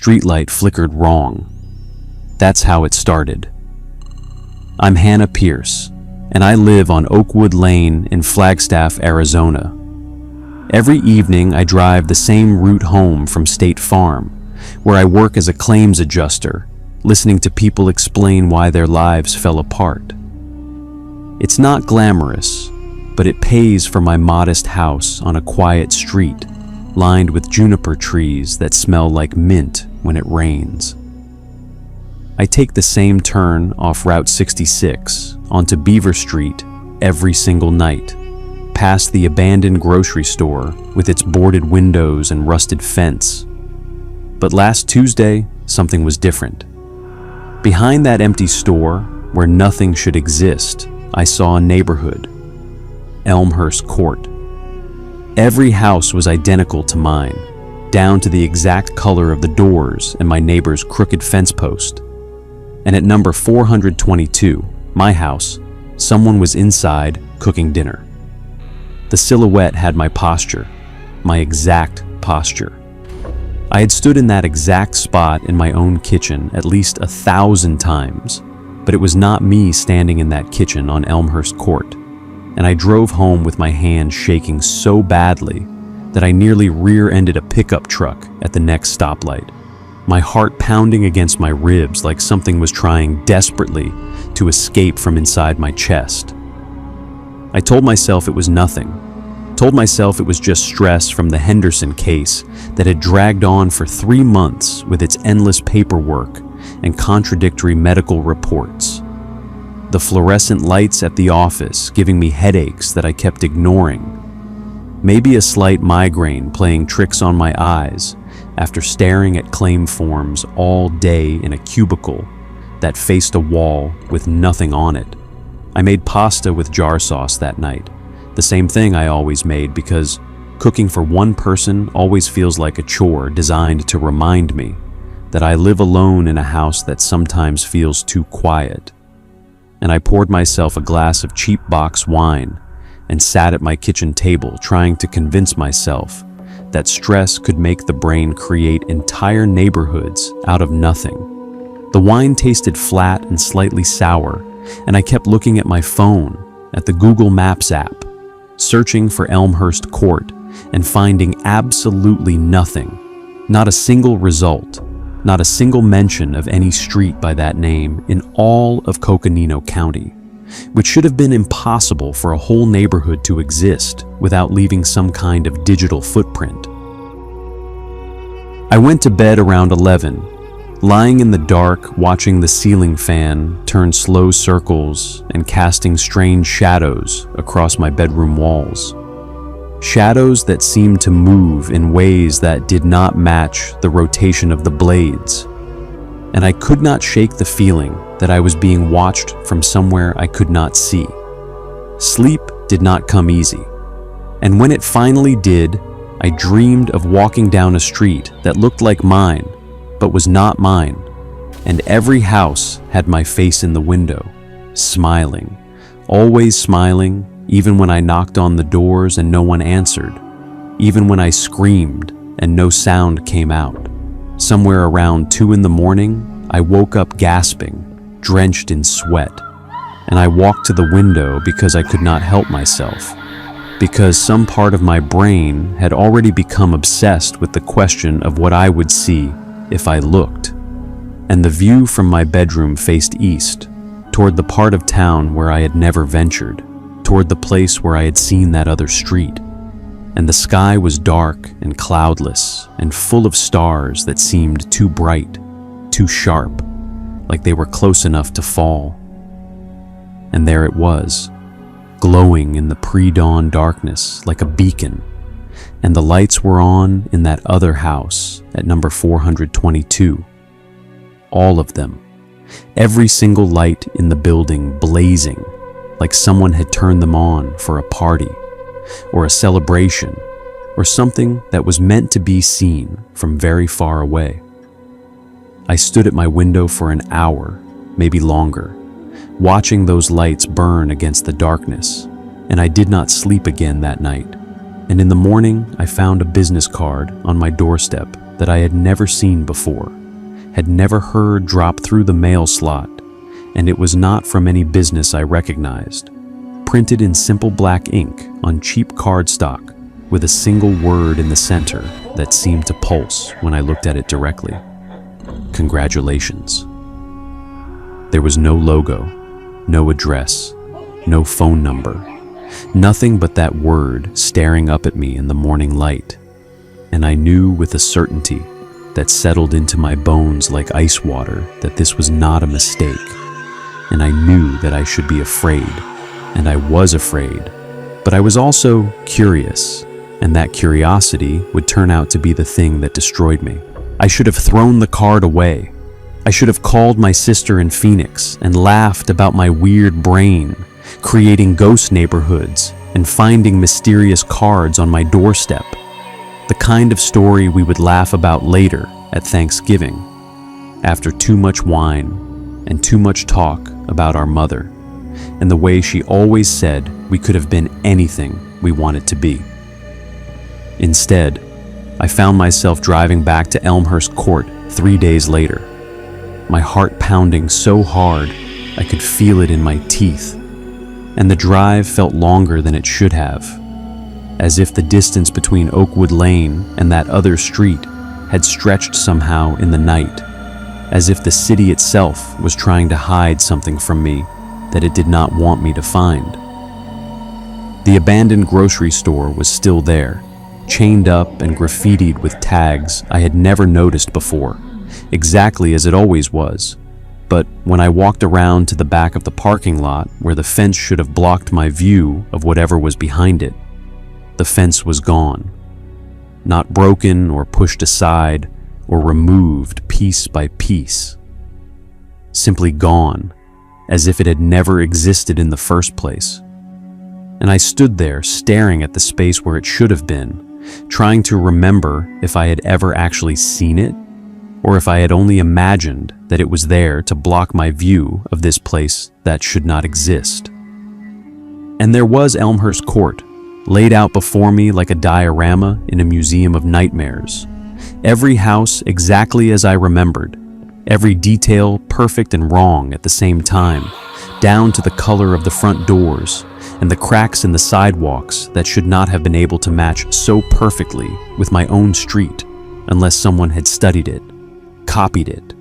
streetlight flickered wrong. That's how it started. I'm Hannah Pierce, and I live on Oakwood Lane in Flagstaff, Arizona. Every evening I drive the same route home from State Farm, where I work as a claims adjuster, listening to people explain why their lives fell apart. It's not glamorous, but it pays for my modest house on a quiet street, lined with juniper trees that smell like mint when it rains. I take the same turn off Route 66 onto Beaver Street every single night, past the abandoned grocery store with its boarded windows and rusted fence. But last Tuesday, something was different. Behind that empty store, where nothing should exist, I saw a neighborhood, Elmhurst Court. Every house was identical to mine, down to the exact color of the doors and my neighbor's crooked fence post. And at number 422, my house, someone was inside cooking dinner. The silhouette had my posture, my exact posture. I had stood in that exact spot in my own kitchen at least 1,000 times, but it was not me standing in that kitchen on Elmhurst Court, and I drove home with my hand shaking so badly that I nearly rear-ended a pickup truck at the next stoplight, my heart pounding against my ribs like something was trying desperately to escape from inside my chest. I told myself it was nothing. Told myself it was just stress from the Henderson case that had dragged on for 3 months with its endless paperwork and contradictory medical reports. The fluorescent lights at the office giving me headaches that I kept ignoring. Maybe a slight migraine playing tricks on my eyes after staring at claim forms all day in a cubicle that faced a wall with nothing on it. I made pasta with jar sauce that night. The same thing I always made because cooking for one person always feels like a chore designed to remind me that I live alone in a house that sometimes feels too quiet. And I poured myself a glass of cheap box wine and sat at my kitchen table trying to convince myself that stress could make the brain create entire neighborhoods out of nothing. The wine tasted flat and slightly sour, and I kept looking at my phone, at the Google Maps app, searching for Elmhurst Court and finding absolutely nothing. Not a single result, not a single mention of any street by that name in all of Coconino County, which should have been impossible for a whole neighborhood to exist without leaving some kind of digital footprint. I went to bed around 11, lying in the dark watching the ceiling fan turn slow circles and casting strange shadows across my bedroom walls. Shadows that seemed to move in ways that did not match the rotation of the blades. And I could not shake the feeling that I was being watched from somewhere I could not see. Sleep did not come easy. And when it finally did, I dreamed of walking down a street that looked like mine, but was not mine, and every house had my face in the window, smiling, always smiling, even when I knocked on the doors and no one answered, even when I screamed and no sound came out. Somewhere around 2 in the morning, I woke up gasping, drenched in sweat, and I walked to the window because I could not help myself, because some part of my brain had already become obsessed with the question of what I would see if I looked. And the view from my bedroom faced east, toward the part of town where I had never ventured, toward the place where I had seen that other street. And the sky was dark and cloudless and full of stars that seemed too bright, too sharp, like they were close enough to fall. And there it was, glowing in the pre-dawn darkness like a beacon. And the lights were on in that other house at number 422. All of them. Every single light in the building blazing, like someone had turned them on for a party, or a celebration, or something that was meant to be seen from very far away. I stood at my window for an hour, maybe longer, watching those lights burn against the darkness, and I did not sleep again that night. And in the morning, I found a business card on my doorstep that I had never seen before, had never heard drop through the mail slot, and it was not from any business I recognized. Printed in simple black ink on cheap cardstock with a single word in the center that seemed to pulse when I looked at it directly. Congratulations. There was no logo, no address, no phone number, nothing but that word staring up at me in the morning light. And I knew with a certainty that settled into my bones like ice water that this was not a mistake. And I knew that I should be afraid, and I was afraid, but I was also curious, and that curiosity would turn out to be the thing that destroyed me. I should have thrown the card away. I should have called my sister in Phoenix and laughed about my weird brain, creating ghost neighborhoods and finding mysterious cards on my doorstep. The kind of story we would laugh about later at Thanksgiving, after too much wine and too much talk about our mother, and the way she always said we could have been anything we wanted to be. Instead, I found myself driving back to Elmhurst Court 3 days later, my heart pounding so hard I could feel it in my teeth, and the drive felt longer than it should have, as if the distance between Oakwood Lane and that other street had stretched somehow in the night, as if the city itself was trying to hide something from me that it did not want me to find. The abandoned grocery store was still there, chained up and graffitied with tags I had never noticed before, exactly as it always was. But when I walked around to the back of the parking lot where the fence should have blocked my view of whatever was behind it, the fence was gone. Not broken or pushed aside or removed piece by piece. Simply gone, as if it had never existed in the first place. And I stood there staring at the space where it should have been, trying to remember if I had ever actually seen it, or if I had only imagined that it was there to block my view of this place that should not exist. And there was Elmhurst Court, laid out before me like a diorama in a museum of nightmares. Every house exactly as I remembered, every detail perfect and wrong at the same time, down to the color of the front doors and the cracks in the sidewalks that should not have been able to match so perfectly with my own street unless someone had studied it, copied it,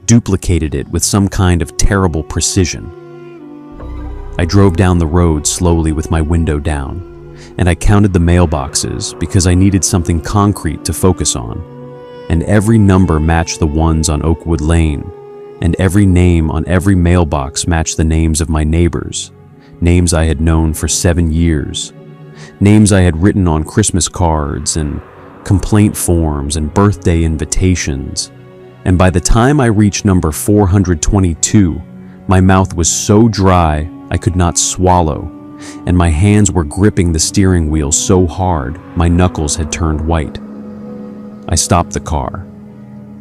duplicated it with some kind of terrible precision. I drove down the road slowly with my window down, and I counted the mailboxes because I needed something concrete to focus on, and every number matched the ones on Oakwood Lane, and every name on every mailbox matched the names of my neighbors, names I had known for 7 years, names I had written on Christmas cards and complaint forms and birthday invitations. And by the time I reached number 422, my mouth was so dry I could not swallow, and my hands were gripping the steering wheel so hard my knuckles had turned white. I stopped the car.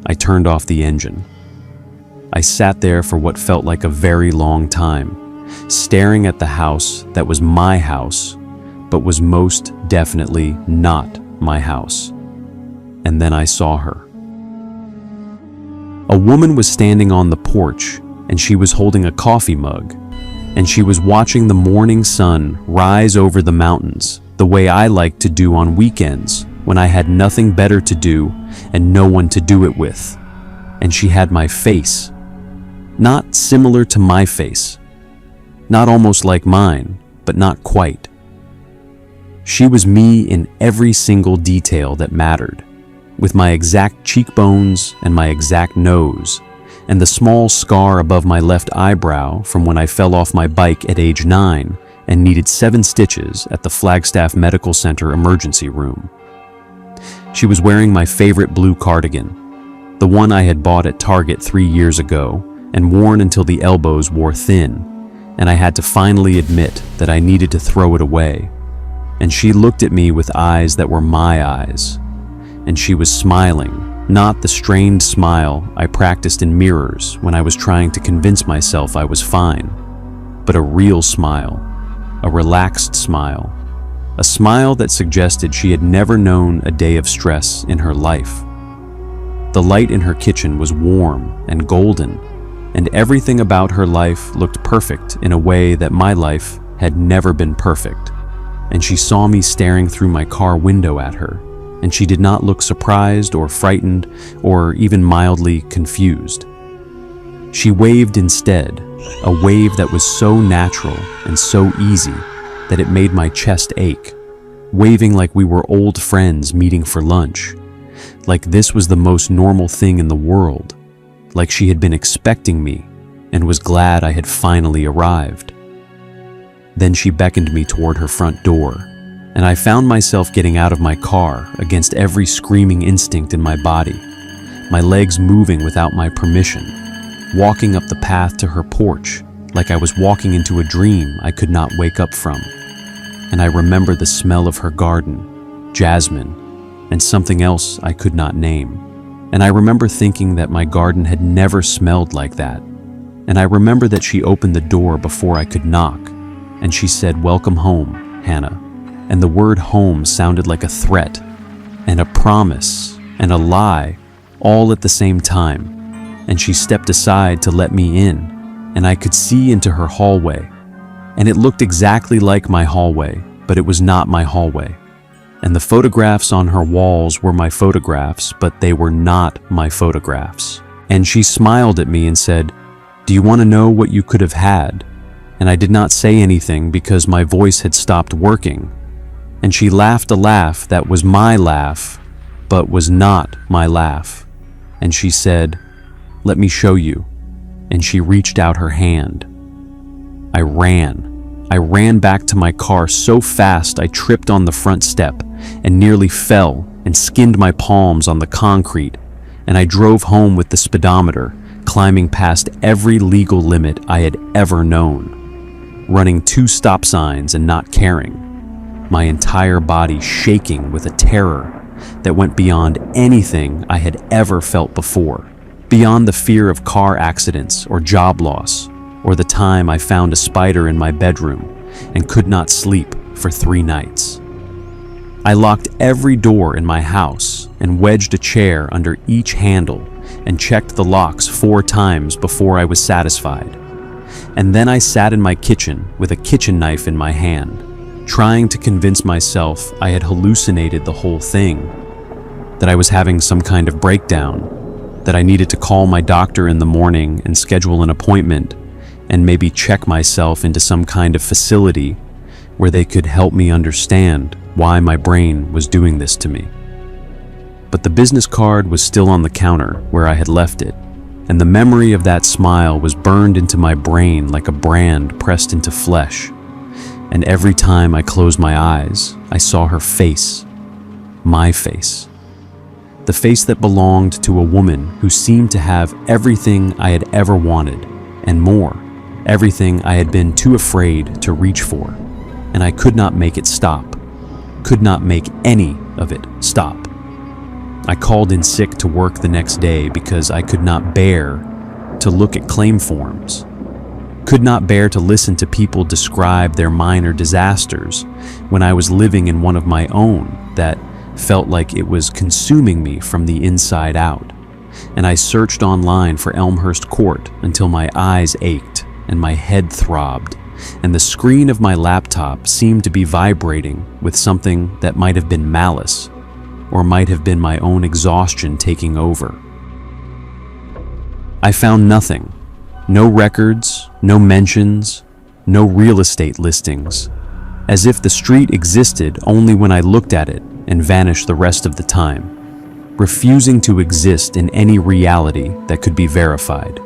I turned off the engine. I sat there for what felt like a very long time, staring at the house that was my house, but was most definitely not my house. And then I saw her. A woman was standing on the porch, and she was holding a coffee mug, and she was watching the morning sun rise over the mountains the way I liked to do on weekends when I had nothing better to do and no one to do it with. And she had my face. Not similar to my face. Not almost like mine, but not quite. She was me in every single detail that mattered, with my exact cheekbones and my exact nose, and the small scar above my left eyebrow from when I fell off my bike at age 9 and needed 7 stitches at the Flagstaff Medical Center emergency room. She was wearing my favorite blue cardigan, the one I had bought at Target 3 years ago and worn until the elbows wore thin, and I had to finally admit that I needed to throw it away. And she looked at me with eyes that were my eyes. And she was smiling, not the strained smile I practiced in mirrors when I was trying to convince myself I was fine, but a real smile, a relaxed smile, a smile that suggested she had never known a day of stress in her life. The light in her kitchen was warm and golden, and everything about her life looked perfect in a way that my life had never been perfect. And she saw me staring through my car window at her, and she did not look surprised or frightened or even mildly confused. She waved instead, a wave that was so natural and so easy that it made my chest ache, waving like we were old friends meeting for lunch, like this was the most normal thing in the world, like she had been expecting me and was glad I had finally arrived. Then she beckoned me toward her front door, and I found myself getting out of my car against every screaming instinct in my body, my legs moving without my permission, walking up the path to her porch like I was walking into a dream I could not wake up from. And I remember the smell of her garden, jasmine, and something else I could not name. And I remember thinking that my garden had never smelled like that. And I remember that she opened the door before I could knock, and she said, "Welcome home, Hannah." And the word home sounded like a threat, and a promise, and a lie, all at the same time. And she stepped aside to let me in, and I could see into her hallway. And it looked exactly like my hallway, but it was not my hallway. And the photographs on her walls were my photographs, but they were not my photographs. And she smiled at me and said, "Do you want to know what you could have had?" And I did not say anything because my voice had stopped working. And she laughed a laugh that was my laugh, but was not my laugh. And she said, "Let me show you." And she reached out her hand. I ran back to my car so fast I tripped on the front step and nearly fell and skinned my palms on the concrete. And I drove home with the speedometer, climbing past every legal limit I had ever known, running 2 stop signs and not caring, my entire body shaking with a terror that went beyond anything I had ever felt before, beyond the fear of car accidents or job loss, or the time I found a spider in my bedroom and could not sleep for 3 nights. I locked every door in my house and wedged a chair under each handle and checked the locks 4 times before I was satisfied. And then I sat in my kitchen with a kitchen knife in my hand, trying to convince myself I had hallucinated the whole thing, that I was having some kind of breakdown, that I needed to call my doctor in the morning and schedule an appointment and maybe check myself into some kind of facility where they could help me understand why my brain was doing this to me. But the business card was still on the counter where I had left it, and the memory of that smile was burned into my brain like a brand pressed into flesh. And every time I closed my eyes, I saw her face, my face. The face that belonged to a woman who seemed to have everything I had ever wanted, and more, everything I had been too afraid to reach for. And I could not make it stop, could not make any of it stop. I called in sick to work the next day because I could not bear to look at claim forms, could not bear to listen to people describe their minor disasters when I was living in one of my own that felt like it was consuming me from the inside out. And I searched online for Elmhurst Court until my eyes ached and my head throbbed, and the screen of my laptop seemed to be vibrating with something that might have been malice, or might have been my own exhaustion taking over. I found nothing. No records, no mentions, no real estate listings, as if the street existed only when I looked at it and vanished the rest of the time, refusing to exist in any reality that could be verified.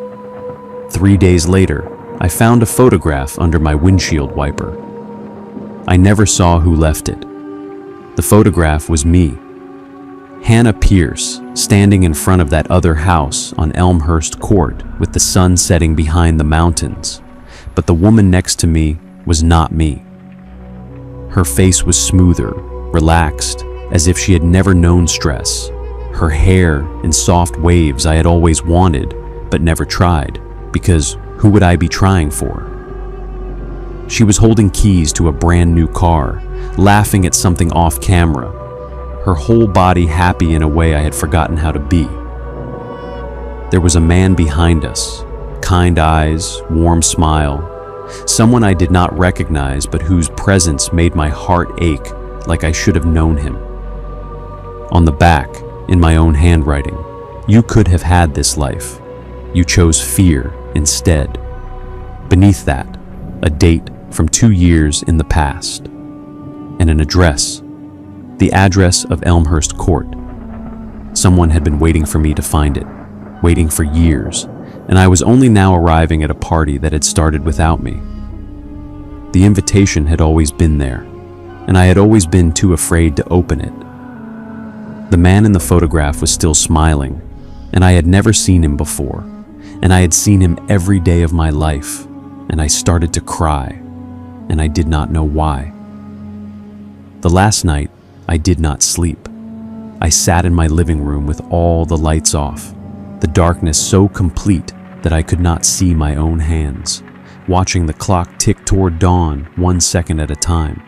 3 days later, I found a photograph under my windshield wiper. I never saw who left it. The photograph was me, Hannah Pierce, standing in front of that other house on Elmhurst Court with the sun setting behind the mountains, but the woman next to me was not me. Her face was smoother, relaxed, as if she had never known stress, her hair in soft waves I had always wanted but never tried, because who would I be trying for? She was holding keys to a brand new car, laughing at something off camera, her whole body happy in a way I had forgotten how to be. there was a man behind us, kind eyes, warm smile, someone I did not recognize but whose presence made my heart ache like I should have known him. On the back, in my own handwriting, "You could have had this life. You chose fear instead." Beneath that, a date from 2 years in the past, and an address, the address of Elmhurst Court. Someone had been waiting for me to find it, waiting for years, and I was only now arriving at a party that had started without me. The invitation had always been there, and I had always been too afraid to open it. The man in the photograph was still smiling, and I had never seen him before, and I had seen him every day of my life, and I started to cry, and I did not know why. The last night, I did not sleep. I sat in my living room with all the lights off, the darkness so complete that I could not see my own hands, watching the clock tick toward dawn 1 second at a time.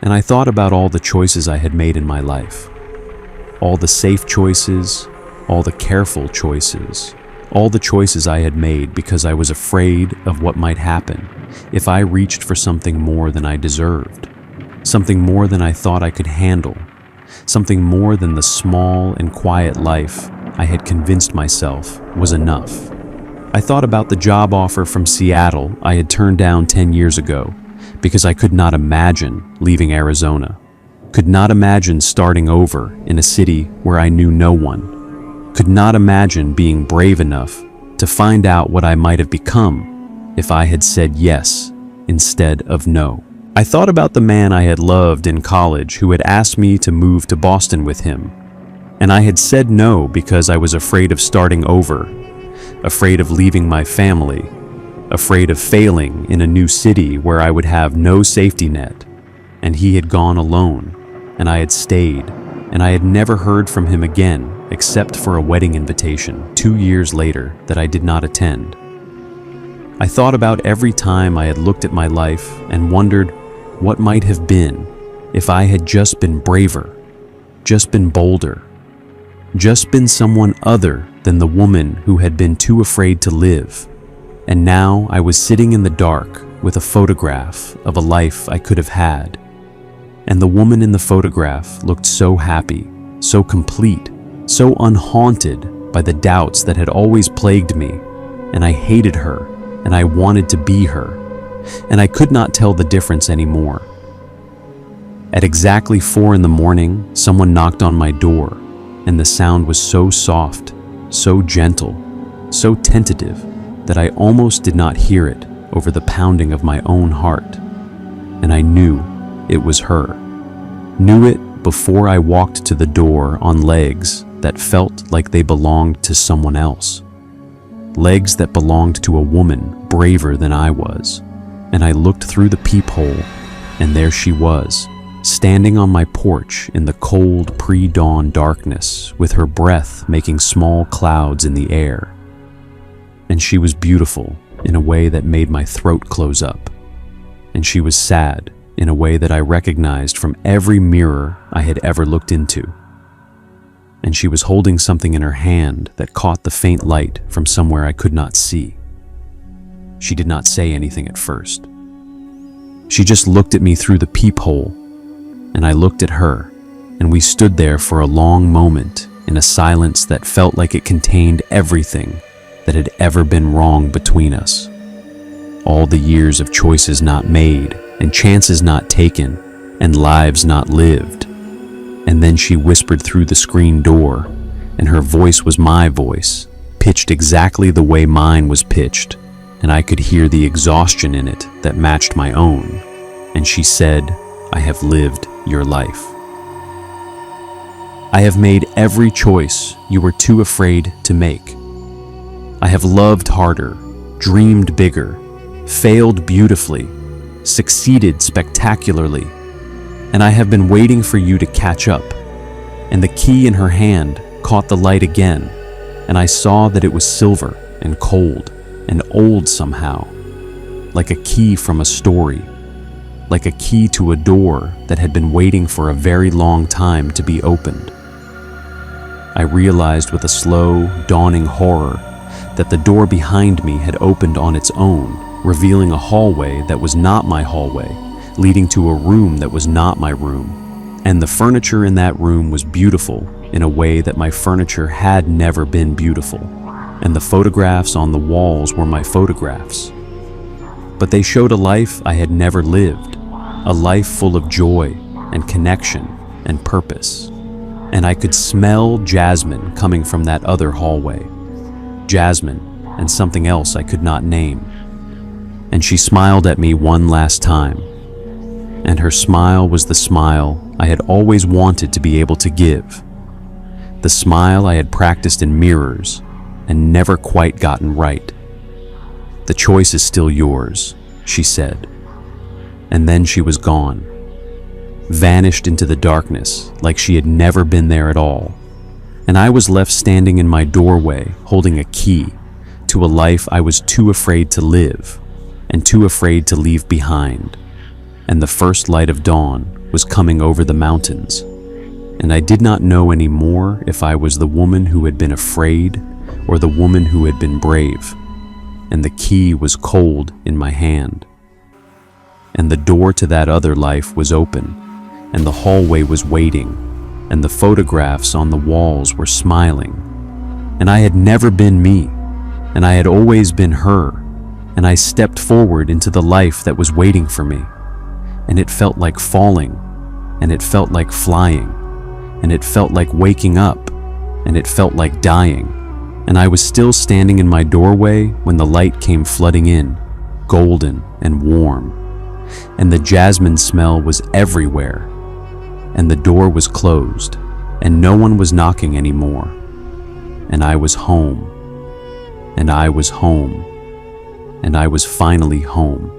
And I thought about all the choices I had made in my life. All the safe choices, all the careful choices, all the choices I had made because I was afraid of what might happen if I reached for something more than I deserved, something more than I thought I could handle, something more than the small and quiet life I had convinced myself was enough. I thought about the job offer from Seattle I had turned down 10 years ago because I could not imagine leaving Arizona, could not imagine starting over in a city where I knew no one, could not imagine being brave enough to find out what I might have become if I had said yes instead of no. I thought about the man I had loved in college who had asked me to move to Boston with him, and I had said no because I was afraid of starting over, afraid of leaving my family, afraid of failing in a new city where I would have no safety net, and he had gone alone, and I had stayed, and I had never heard from him again except for a wedding invitation 2 years later that I did not attend. I thought about every time I had looked at my life and wondered what might have been if I had just been braver, just been bolder, just been someone other than the woman who had been too afraid to live. And now I was sitting in the dark with a photograph of a life I could have had. And the woman in the photograph looked so happy, so complete, so unhaunted by the doubts that had always plagued me, and I hated her, and I wanted to be her, and I could not tell the difference anymore. At exactly 4 in the morning, someone knocked on my door, and the sound was so soft, so gentle, so tentative, that I almost did not hear it over the pounding of my own heart, and I knew it was her. Knew it before I walked to the door on legs that felt like they belonged to someone else. Legs that belonged to a woman braver than I was. And I looked through the peephole, and there she was, standing on my porch in the cold pre-dawn darkness, with her breath making small clouds in the air. And she was beautiful in a way that made my throat close up. And she was sad in a way that I recognized from every mirror I had ever looked into. And she was holding something in her hand that caught the faint light from somewhere I could not see. She did not say anything at first. She just looked at me through the peephole, and I looked at her, and we stood there for a long moment in a silence that felt like it contained everything that had ever been wrong between us. All the years of choices not made, and chances not taken, and lives not lived. And then she whispered through the screen door, and her voice was my voice, pitched exactly the way mine was pitched, and I could hear the exhaustion in it that matched my own. And she said, "I have lived your life. I have made every choice you were too afraid to make. I have loved harder, dreamed bigger, failed beautifully, succeeded spectacularly, and I have been waiting for you to catch up." And the key in her hand caught the light again, and I saw that it was silver and cold and old somehow, like a key from a story, like a key to a door that had been waiting for a very long time to be opened. I realized with a slow, dawning horror that the door behind me had opened on its own, revealing a hallway that was not my hallway, leading to a room that was not my room. And the furniture in that room was beautiful in a way that my furniture had never been beautiful. And the photographs on the walls were my photographs. But they showed a life I had never lived, a life full of joy and connection and purpose. And I could smell jasmine coming from that other hallway. Jasmine and something else I could not name. And she smiled at me one last time. And her smile was the smile I had always wanted to be able to give. The smile I had practiced in mirrors and never quite gotten right. "The choice is still yours," she said. And then she was gone, vanished into the darkness like she had never been there at all. And I was left standing in my doorway holding a key to a life I was too afraid to live and too afraid to leave behind. And the first light of dawn was coming over the mountains. And I did not know anymore if I was the woman who had been afraid or the woman who had been brave. And the key was cold in my hand. And the door to that other life was open, and the hallway was waiting, and the photographs on the walls were smiling. And I had never been me, and I had always been her, and I stepped forward into the life that was waiting for me. And it felt like falling, and it felt like flying, and it felt like waking up, and it felt like dying. And I was still standing in my doorway when the light came flooding in, golden and warm. And the jasmine smell was everywhere. And the door was closed, and no one was knocking anymore. And I was home. And I was home. And I was finally home.